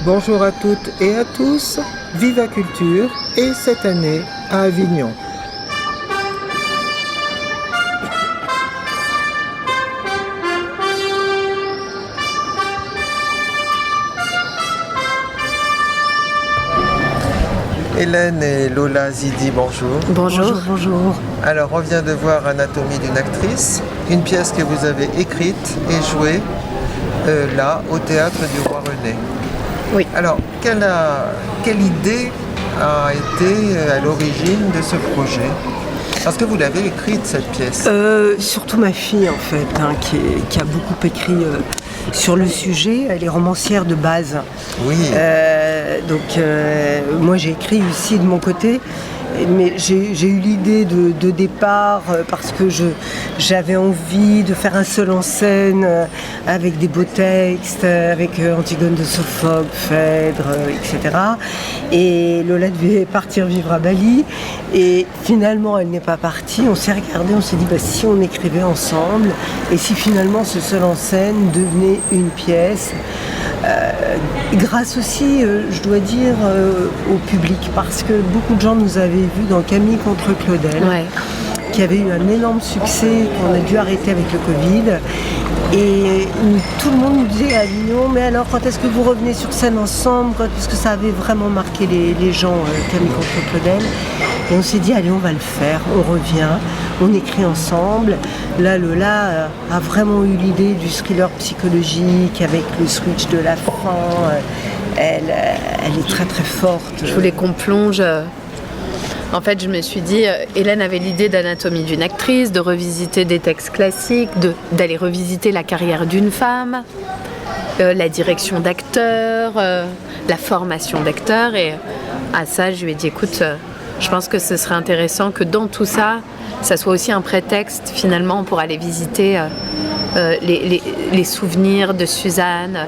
Bonjour à toutes et à tous, Viva Culture et cette année à Avignon. Hélène et Lola Zidi, bonjour. Bonjour. Bonjour. Alors, on vient de voir Anatomie d'une actrice, une pièce que vous avez écrite et jouée là, au Théâtre du Roi René. Oui. Alors, quelle idée a été à l'origine de ce projet ? Parce que vous l'avez écrite, cette pièce. Surtout ma fille, en fait, qui a beaucoup écrit sur le sujet. Elle est romancière de base. Oui. Moi, j'ai écrit ici de mon côté. Mais j'ai eu l'idée de départ parce que j'avais envie de faire un seul en scène avec des beaux textes, avec Antigone de Sophocle, Phèdre, etc. Et Lola devait partir vivre à Bali et finalement elle n'est pas partie. On s'est regardé, on s'est dit si on écrivait ensemble et si finalement ce seul en scène devenait une pièce. Grâce aussi, je dois dire, au public, parce que beaucoup de gens nous avaient vus dans Camille contre Claudel, qui avait eu un énorme succès, qu'on a dû arrêter avec le Covid. Et tout le monde nous disait à Avignon, mais alors quand est-ce que vous revenez sur scène ensemble, parce que ça avait vraiment marqué les gens, Camille contre Claudel. Et on s'est dit, allez, on va le faire, on revient, on écrit ensemble. Là, Lola a vraiment eu l'idée du thriller psychologique avec le switch de la fin. Elle est très très forte. Je voulais qu'on plonge. En fait, je me suis dit, Hélène avait l'idée d'Anatomie d'une actrice, de revisiter des textes classiques, d'aller revisiter la carrière d'une femme, la direction d'acteurs, la formation d'acteurs. Et à ça, je lui ai dit, écoute, je pense que ce serait intéressant que dans tout ça, ça soit aussi un prétexte finalement pour aller visiter les souvenirs de Suzanne.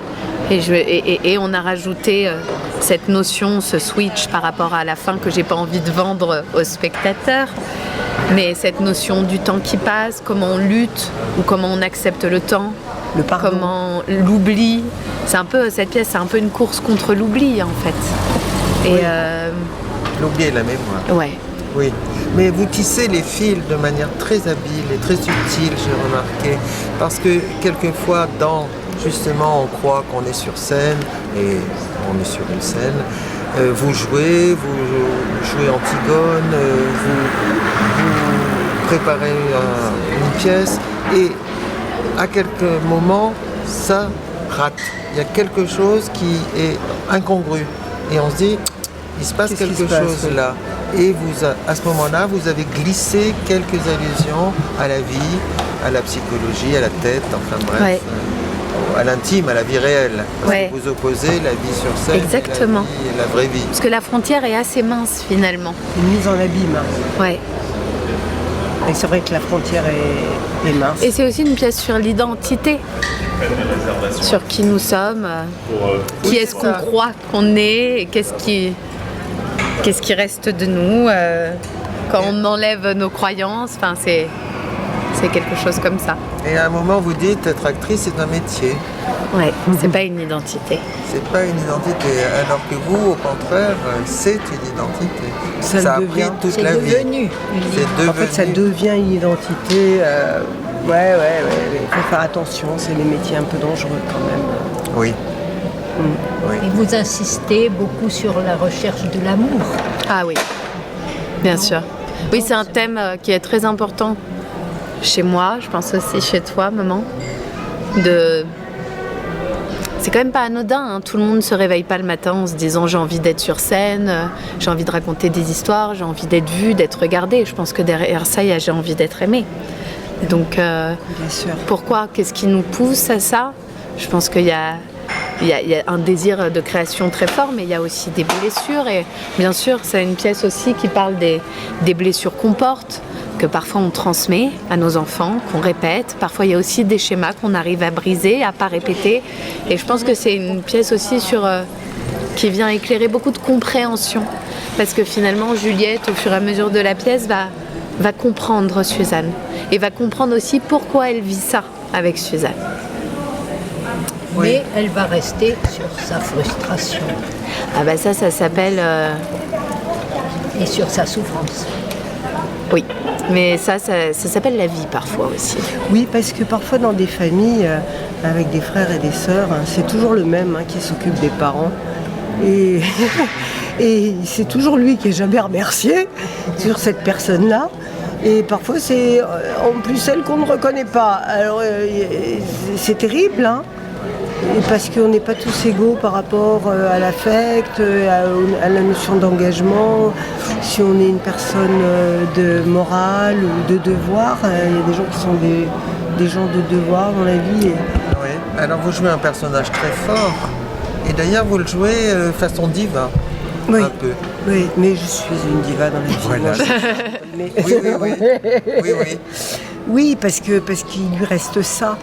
Et on a rajouté cette notion, ce switch par rapport à la fin que j'ai pas envie de vendre aux spectateurs. Mais cette notion du temps qui passe, comment on lutte ou comment on accepte le temps, comment l'oubli. Cette pièce, c'est un peu une course contre l'oubli en fait. Oui. L'oubli et la mémoire. Ouais. Oui, mais vous tissez les fils de manière très habile et très subtile, j'ai remarqué. Parce que quelquefois, justement, on croit qu'on est sur scène, et on est sur une scène. Vous jouez Antigone, vous préparez une pièce, et à quelques moments, ça rate. Il y a quelque chose qui est incongru. Et on se dit, il se passe quelque chose là. Et à ce moment-là, vous avez glissé quelques allusions à la vie, à la psychologie, à la tête, enfin bref, à l'intime, à la vie réelle. Parce que vous opposez la vie sur scène et la vraie vie. Parce que la frontière est assez mince finalement. Une mise en abîme. Ouais. Et c'est vrai que la frontière est mince. Et c'est aussi une pièce sur l'identité, sur qui nous sommes, qui est-ce qu'on croit qu'on est, et qu'est-ce qui reste de nous quand on enlève nos croyances. Enfin, c'est quelque chose comme ça. Et à un moment, vous dites être actrice, c'est un métier. Ouais, c'est pas une identité. C'est pas une identité, alors que vous, au contraire, c'est une identité. Ça a pris toute la vie. En fait, ça devient une identité. Il faut faire attention, c'est des métiers un peu dangereux quand même. Oui. Oui. Et vous insistez beaucoup sur la recherche de l'amour. Ah oui, bien sûr. Oui, c'est un thème qui est très important chez moi, je pense aussi chez toi, maman. C'est quand même pas anodin, hein. Tout le monde ne se réveille pas le matin en se disant j'ai envie d'être sur scène, j'ai envie de raconter des histoires, j'ai envie d'être vue, d'être regardée. Je pense que derrière ça, il y a j'ai envie d'être aimée. Donc, bien sûr. Pourquoi ? Qu'est-ce qui nous pousse à ça ? Je pense qu'il y a un désir de création très fort, mais il y a aussi des blessures. Et bien sûr, c'est une pièce aussi qui parle des blessures qu'on porte, que parfois on transmet à nos enfants, qu'on répète. Parfois, il y a aussi des schémas qu'on arrive à briser, à pas répéter. Et je pense que c'est une pièce aussi qui vient éclairer beaucoup de compréhension. Parce que finalement, Juliette, au fur et à mesure de la pièce, va comprendre Suzanne. Et va comprendre aussi pourquoi elle vit ça avec Suzanne. mais elle va rester sur sa frustration Ah bah ça s'appelle... et sur sa souffrance. Oui, mais ça s'appelle la vie parfois aussi. Oui, parce que parfois dans des familles, avec des frères et des sœurs, c'est toujours le même qui s'occupe des parents. Et, et c'est toujours lui qui est jamais remercié sur cette personne-là. Et parfois c'est en plus celle qu'on ne reconnaît pas. Alors c'est terrible, et parce qu'on n'est pas tous égaux par rapport à l'affect, à la notion d'engagement. Si on est une personne de morale ou de devoir, il y a des gens qui sont des gens de devoir dans la vie. Oui. Alors vous jouez un personnage très fort. Et d'ailleurs, vous le jouez façon diva. Oui. Un peu. Oui, mais je suis une diva dans la vie. Voilà. Mais... Oui. Oui, parce qu'il lui reste ça.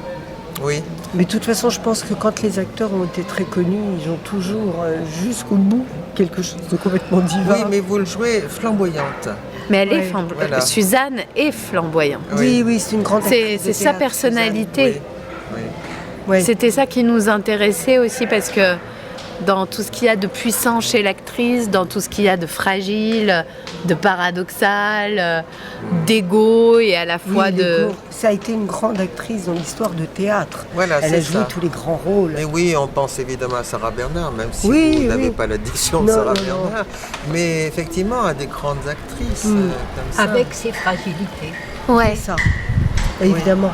Oui. Mais de toute façon, je pense que quand les acteurs ont été très connus, ils ont toujours jusqu'au bout quelque chose de complètement diva. Oui, mais vous le jouez flamboyante. Mais elle est Ouais, flamboyante. voilà. Suzanne est flamboyante. Oui, c'est une grande actrice C'est de sa théâtre, personnalité. Oui. Ouais. C'était ça qui nous intéressait aussi parce que dans tout ce qu'il y a de puissant chez l'actrice, dans tout ce qu'il y a de fragile, de paradoxal, d'égo et à la fois Oui, de... Legault, ça a été une grande actrice dans l'histoire de théâtre. Voilà, Elle c'est a joué ça. tous les grands rôles. Mais oui, on pense évidemment à Sarah Bernard, même si Oui, vous n'avez oui. pas la diction de Non, Sarah non, non. Bernard. Mais effectivement, à des grandes actrices comme ça. Avec ses fragilités. Ouais. C'est ça, évidemment.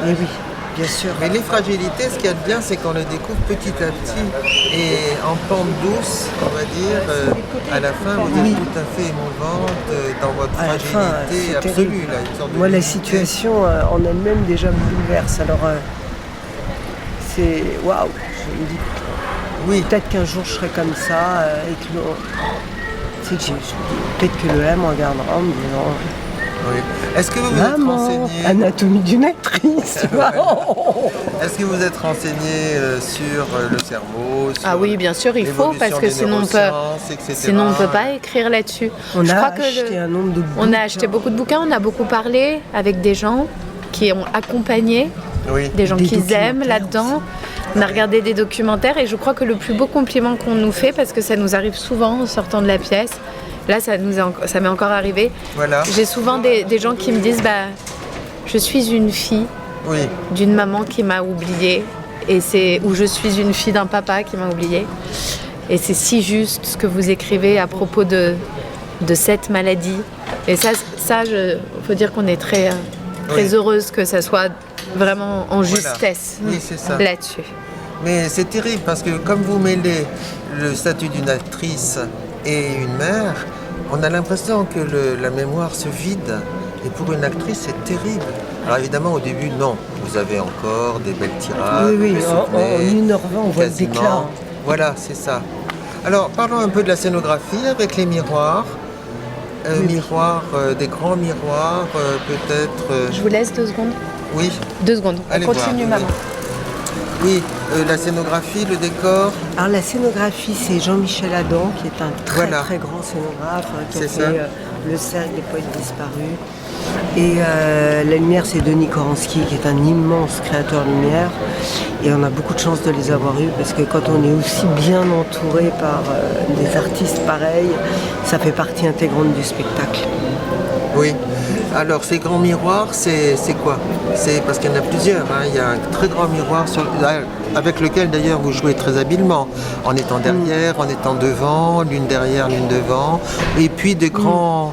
Et oui, bien sûr. Mais les fragilités, ce qu'il y a de bien, c'est qu'on les découvre petit à petit. Et en pente douce, on va dire, à la fin, vous êtes Oui. tout à fait émouvante dans votre À la fin, fragilité c'est absolue. terrible. Là, une sorte de Moi, la dignité. situation en elle-même déjà me bouleverse. Alors, c'est waouh. Je me dis, Oui, peut-être qu'un jour je serai comme ça et que peut-être que le M me regardera en me disant oui. Est-ce que vous vous êtes Maman, renseigné anatomie d'une actrice. Est-ce que vous êtes renseigné sur le cerveau sur Ah oui, bien sûr, il faut, l'évolution parce que des sinon neurosciences, etc. on ne peut pas écrire là-dessus. On Je a crois que acheté un nombre de bouquins. on a acheté beaucoup de bouquins, on a beaucoup parlé avec des gens qui ont accompagné, Oui. des gens Des qu'ils aiment documentaires là-dedans. On a regardé des documentaires et je crois que le plus beau compliment qu'on nous fait, parce que ça nous arrive souvent en sortant de la pièce, là ça m'est encore arrivé, Voilà. j'ai souvent des gens qui me disent je suis une fille Oui. d'une maman qui m'a oubliée ou je suis une fille d'un papa qui m'a oubliée. Et c'est si juste ce que vous écrivez à propos de cette maladie. Et ça faut dire qu'on est très Oui. heureuse que ça soit vraiment en justesse Oui, c'est ça. là-dessus. Mais c'est terrible parce que comme vous mêlez le statut d'une actrice et une mère, on a l'impression que la mémoire se vide. Et pour une actrice, c'est terrible. Alors évidemment, au début, non. Vous avez encore des belles tirades. Oui, vous vous en souvenez, 1h20, on voit le quasiment. déclin. Voilà, c'est ça. Alors, parlons un peu de la scénographie avec les miroirs. Miroirs, des grands miroirs, peut-être... Je vous laisse 2 secondes. Oui, 2 secondes. allez On continue, voir. maman. Oui, la scénographie, le décor. Alors la scénographie, c'est Jean-Michel Adam, qui est un très Voilà. très grand scénographe, qui a C'est fait ça. Le Cercle des poètes disparus. Et la lumière, c'est Denis Koransky, qui est un immense créateur de lumière. Et on a beaucoup de chance de les avoir eus, parce que quand on est aussi bien entouré par des artistes pareils, ça fait partie intégrante du spectacle. Oui. Alors, ces grands miroirs, c'est quoi? C'est parce qu'il y en a plusieurs. Il y a un très grand miroir avec lequel, d'ailleurs, vous jouez très habilement. En étant derrière, en étant devant, l'une derrière, l'une devant. Et puis des grands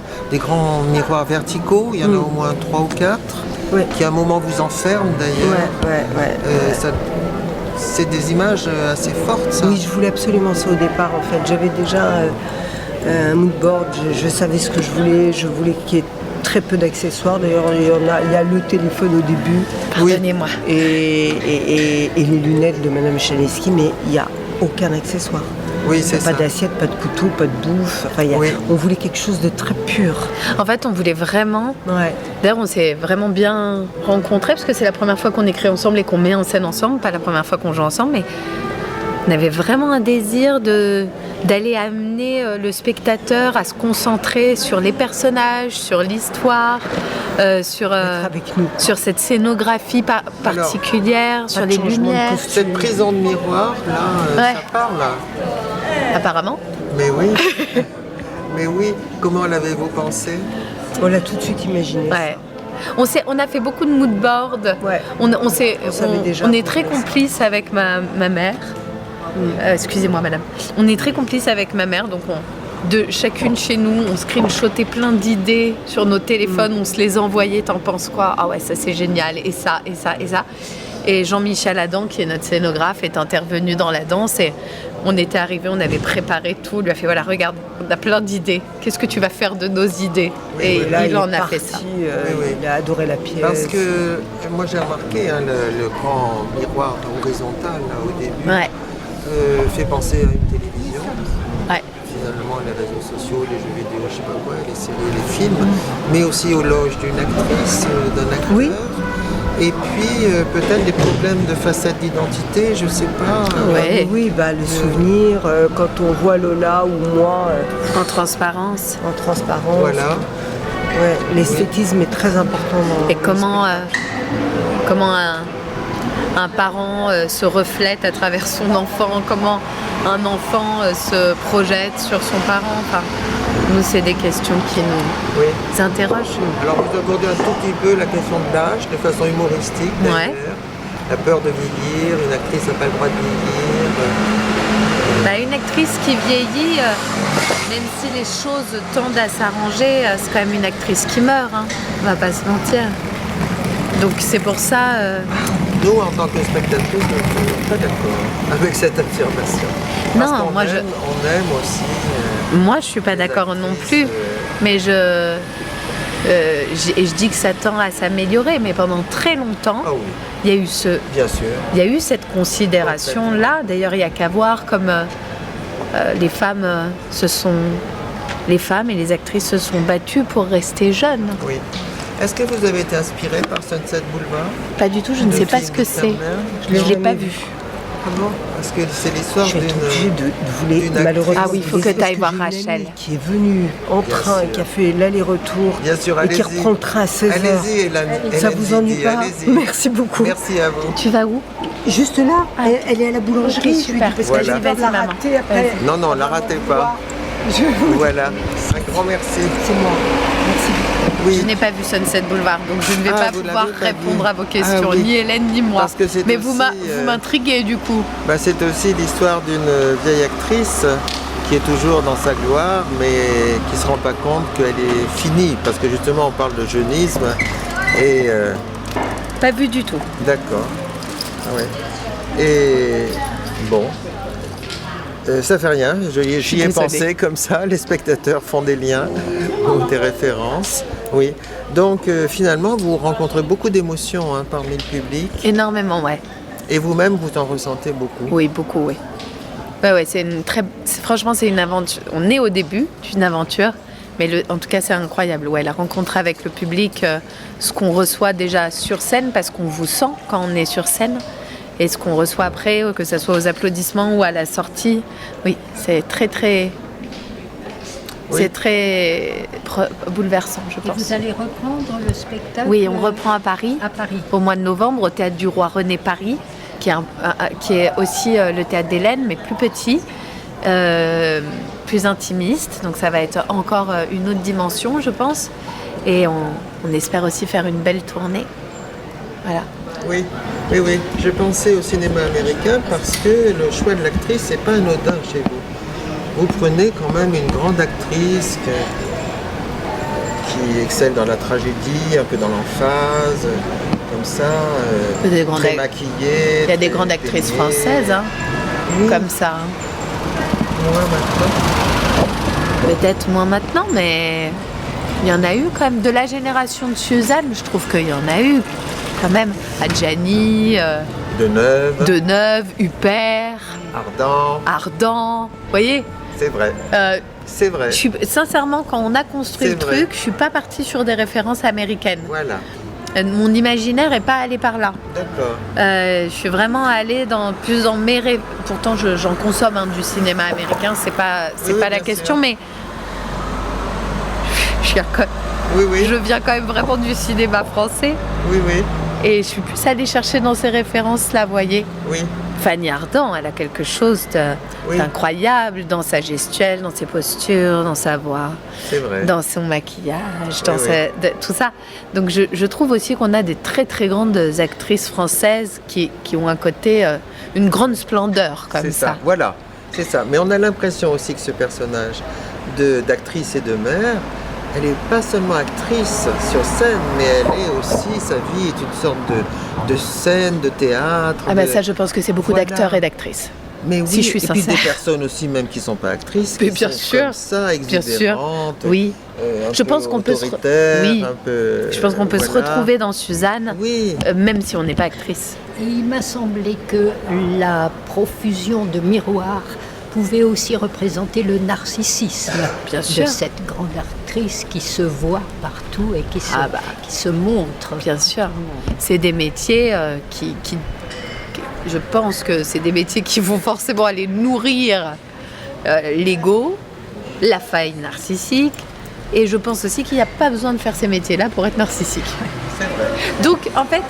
miroirs verticaux. Il y en a au moins 3 ou 4. Ouais. Qui, à un moment, vous enferment, d'ailleurs. Ouais. C'est des images assez fortes, ça. Oui, je voulais absolument ça au départ, en fait. J'avais déjà un mood board, je savais ce que je voulais qu'il y ait très peu d'accessoires. D'ailleurs, il y a le téléphone au début. Pardonnez-moi. Et les lunettes de Madame Chaleski, mais il n'y a aucun accessoire. Oui, c'est Pas ça. d'assiette, pas de couteau, pas de bouffe. Enfin, Oui. on voulait quelque chose de très pur. En fait, on voulait vraiment... Ouais. D'ailleurs, on s'est vraiment bien rencontrés parce que c'est la première fois qu'on écrit ensemble et qu'on met en scène ensemble, pas la première fois qu'on joue ensemble, mais on avait vraiment un désir d'aller amener le spectateur à se concentrer sur les personnages, sur l'histoire, sur avec nous. sur cette scénographie particulière, sur pas de les changement de lumières. costume. Cette prison de miroir, là, Ouais. ça parle, là. Apparemment. Mais oui. Mais oui, comment l'avez-vous pensé? On l'a tout de suite imaginé. Ouais. On a fait beaucoup de mood board. Ouais. On savait déjà est qu'on très faisait ça. complices avec ma mère. Excusez-moi, madame. On est très complices avec ma mère, donc de chacune chez nous, on screenshotait plein d'idées sur nos téléphones, on se les envoyait. T'en penses quoi? Ah ouais, ça c'est génial. Et ça, et ça, et ça. Et Jean-Michel Adam, qui est notre scénographe, est intervenu dans la danse et on était arrivés, on avait préparé tout. Il lui a fait voilà, regarde, on a plein d'idées. Qu'est-ce que tu vas faire de nos idées? Et Et là, il en est a parti, fait ça. oui. Il a adoré la pièce. Parce que moi j'ai remarqué le grand miroir horizontal là, au début Ouais, fait penser à une télévision. ouais. Finalement, les réseaux sociaux, les jeux vidéo, je sais pas quoi, les séries, les films, mais aussi aux loges d'une actrice, d'un acteur. Oui. Et puis peut-être des problèmes de façade d'identité, je sais pas. Ouais. Oui, bah, le souvenir, quand on voit Lola ou moi En transparence. en transparence. Voilà. Ouais, l'esthétisme est très important dans Et comment un parent se reflète à travers son enfant, comment un enfant se projette sur son parent. Enfin, nous, c'est des questions qui nous Oui. interrogent. Alors vous abordez un tout petit peu la question de l'âge de façon humoristique d'ailleurs. Ouais. La peur de vieillir, une actrice n'a pas le droit de vieillir. Bah, une actrice qui vieillit, même si les choses tendent à s'arranger, c'est quand même une actrice qui meurt, hein. On va pas se mentir. Donc c'est pour ça... Nous, en tant que spectatrices, nous ne sommes pas d'accord avec cette affirmation. Parce Non, qu'on moi, aime, on aime aussi. Moi, je suis pas d'accord non plus, mais je dis que ça tend à s'améliorer. Mais pendant très longtemps, Ah oui, il y a eu bien sûr. il y a eu cette considération-là. D'ailleurs, il n'y a qu'à voir comme les femmes les femmes et les actrices se sont battues pour rester jeunes. Oui. Est-ce que vous avez été inspiré par Sunset Boulevard? Pas du tout, je ne sais pas ce que c'est. Je ne l'ai pas vu. Comment? Parce que c'est l'histoire Je vais être obligée d'une... de vous les d'une malheureusement. Ah oui, il faut que parce tu ailles voir j'ai une Rachel. amie qui est venue en Bien train et sûr. qui a fait l'aller-retour Bien sûr, et qui allez-y. reprend le train à 16h. Allez-y, Hélène. Ça Hélène vous ennuie Zidi, pas? allez-y. Merci beaucoup. Merci à vous. Tu vas où? Juste là, elle est à la boulangerie. Ok, je lui dis, super. parce Voilà. que j'ai peur de la Vas-y, maman. rater après. Non, non, la ratez pas. Voilà. Un grand merci. C'est moi. Merci. Oui. Je n'ai pas vu Sunset Boulevard, donc je ne vais Ah, pas vous pouvoir l'avez pas répondre vu. à vos questions, Ah oui. ni Hélène ni moi. Parce que c'est Mais aussi, vous m'intriguez du coup. Bah, c'est aussi l'histoire d'une vieille actrice qui est toujours dans sa gloire, mais qui ne se rend pas compte qu'elle est finie, parce que justement on parle de jeunisme, et Pas vu du tout. d'accord. Ah ouais. Et bon, ça fait rien, j'y ai désolée. pensé comme ça, les spectateurs font des liens, ou des références, oui. Donc finalement vous rencontrez beaucoup d'émotions hein, parmi le public, Énormément, ouais. et vous-même vous en ressentez beaucoup. Oui, beaucoup, oui. Ouais, franchement, c'est une aventure. On est au début d'une aventure, mais en tout cas, c'est incroyable. Ouais, la rencontre avec le public, ce qu'on reçoit déjà sur scène, parce qu'on vous sent quand on est sur scène, et ce qu'on reçoit après, que ce soit aux applaudissements ou à la sortie. Oui, c'est très, très. Oui. C'est très bouleversant, je Et pense. vous allez reprendre le spectacle Oui, on reprend à Paris. à Paris. Au mois de novembre au Théâtre du Roi René Paris, qui est aussi le Théâtre d'Hélène, mais plus petit, plus intimiste. Donc ça va être encore une autre dimension, je pense. Et on espère aussi faire une belle tournée. Voilà. Oui, oui, oui. Je pensais au cinéma américain parce que le choix de l'actrice, c'est pas anodin chez vous. Vous prenez quand même une grande actrice qui excelle dans la tragédie, un peu dans l'emphase, comme ça, Des grandes très ac- maquillée. Il y a des très grandes actrices peignée. françaises, hein, Oui. comme ça. Moi, maintenant. Peut-être moins maintenant, mais il y en a eu quand même. De la génération de Suzanne, je trouve qu'il y en a eu quand même. Adjani, Deneuve, Huppert, Ardent. Vous voyez, C'est vrai, c'est vrai. sincèrement, quand on a construit C'est le vrai. truc, je suis pas partie sur des références américaines. Voilà. Mon imaginaire n'est pas allé par là. D'accord. Je suis vraiment allée plus dans mes rêves. Pourtant, j'en consomme du cinéma américain, c'est pas la bien question, sûr. mais je viens quand même vraiment du cinéma français. Oui, oui, Et je suis plus allée chercher dans ces références-là, voyez. oui. Fanny Ardant, elle a quelque chose Oui. d'incroyable dans sa gestuelle, dans ses postures, dans sa voix, C'est vrai. dans son maquillage, Oui, tout ça. Donc je trouve aussi qu'on a des très très grandes actrices françaises qui ont un côté, une grande splendeur comme C'est ça. Voilà, c'est ça. Mais on a l'impression aussi que ce personnage d'actrice et de mère, elle n'est pas seulement actrice sur scène, mais elle est aussi, sa vie est une sorte de scène, de théâtre. Ah ben ça, je pense que c'est beaucoup Voilà. d'acteurs et d'actrices. Mais oui, si je suis et puis des sincère. personnes aussi même qui ne sont pas actrices, Mais qui bien sont sûr, comme ça, bien sûr. exubérantes, Oui. un Je peu pense qu'on peut se autoritaires, oui. un peu, Je pense qu'on peut se voilà. retrouver dans Suzanne, Oui, même si on n'est pas actrice. Et il m'a semblé que la profusion de miroirs pouvait aussi représenter le narcissisme Bien de sûr. cette grande actrice qui se voit partout et qui se montre. Bien sûr. C'est des métiers je pense que c'est des métiers qui vont forcément aller nourrir l'ego, la faille narcissique. Et je pense aussi qu'il n'y a pas besoin de faire ces métiers-là pour être narcissique. c'est vrai. Donc, en fait,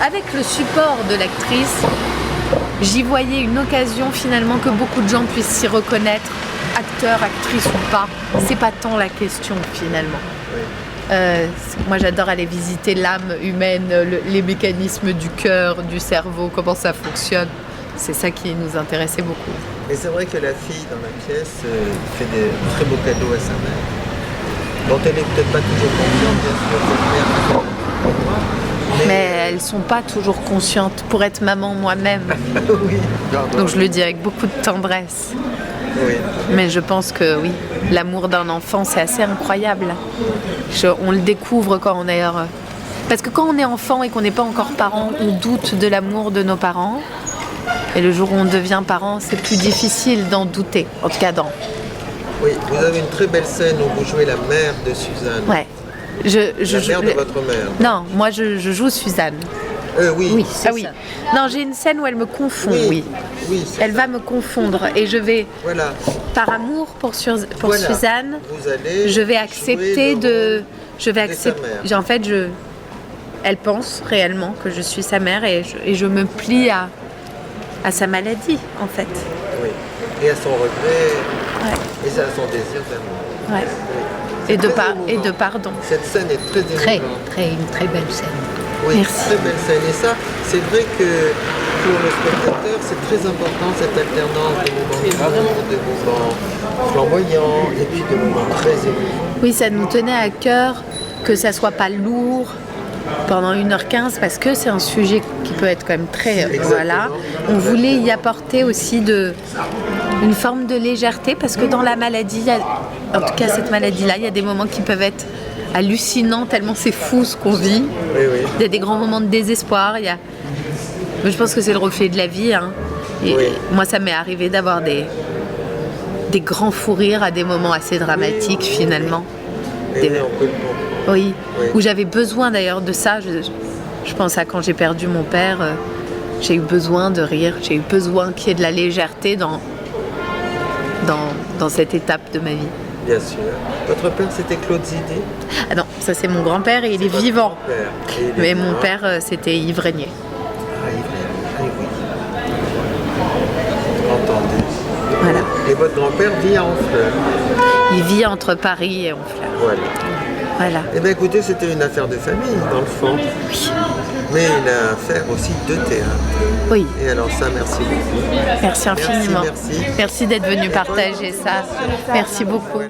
avec le support de l'actrice, j'y voyais une occasion finalement que beaucoup de gens puissent s'y reconnaître, acteur, actrice ou pas. C'est pas tant la question finalement. Moi, j'adore aller visiter l'âme humaine, les mécanismes du cœur, du cerveau, comment ça fonctionne. C'est ça qui nous intéressait beaucoup. Et c'est vrai que la fille dans la pièce fait des très beaux cadeaux à sa mère, dont elle n'est peut-être pas toujours consciente, bien sûr, cette mère Mais elles sont pas toujours conscientes pour être maman moi-même. oui, pardon. Donc je le dis avec beaucoup de tendresse. Oui, Mais je pense que oui, l'amour d'un enfant, c'est assez incroyable. On le découvre quand on est heureux. Parce que quand on est enfant et qu'on n'est pas encore parent, on doute de l'amour de nos parents. Et le jour où on devient parent, c'est plus difficile d'en douter. En tout cas, oui, vous avez une très belle scène où vous jouez la mère de Suzanne. Ouais. La mère de votre mère. Non, moi je joue Suzanne. Oui. Oui, c'est Ah oui. ça. Non, j'ai une scène où elle me confond, oui. Oui, c'est Elle ça. va me confondre et je vais, Voilà. par amour pour Voilà. Suzanne, Vous allez je vais jouer accepter le rôle je vais de sa accepter. mère. En fait, elle pense réellement que je suis sa mère et je me plie à sa maladie, en fait. Oui. Et à son regret, Ouais. et à son désir d'amour. Ouais. Oui. Et de, très émouvant. pardon. Cette scène est très émouvante. Une très belle scène. Oui, Merci. très belle scène. Et ça, c'est vrai que pour le spectateur, c'est très important cette alternance de moments d'amour, de moments flamboyants et puis de moments très émouvants. Oui, ça nous tenait à cœur que ça soit pas lourd pendant 1h15 parce que c'est un sujet qui peut être quand même très... Exactement. Voilà. On voulait y apporter aussi une forme de légèreté parce que dans la maladie, en tout cas cette maladie-là, il y a des moments qui peuvent être hallucinants tellement c'est fou ce qu'on vit. Oui, oui. Il y a des grands moments de désespoir. Mais je pense que c'est le reflet de la vie. Hein. Et Oui. moi, ça m'est arrivé d'avoir des grands fous rires à des moments assez dramatiques finalement. Et oui, on peut le comprendre. Oui, Oui. où j'avais besoin d'ailleurs de ça. Je pense à quand j'ai perdu mon père, j'ai eu besoin de rire, j'ai eu besoin qu'il y ait de la légèreté dans cette étape de ma vie. Bien sûr. Votre père, c'était Claude Zidi. Ah non, ça c'est mon grand-père et il est Votre vivant. grand-père. Et il est Mais mon vivant. père, c'était Yves Régnier. Ah, il est. Ah, oui. Entendu. Voilà. Et votre grand-père vit à Honfleur. Il vit entre Paris et Honfleur. Voilà. Voilà. Eh bien écoutez, c'était une affaire de famille dans le fond. Oui. Mais une affaire aussi de théâtre. Oui. Et alors ça, merci beaucoup. Merci infiniment. Merci. Merci d'être venu partager ça. Merci beaucoup.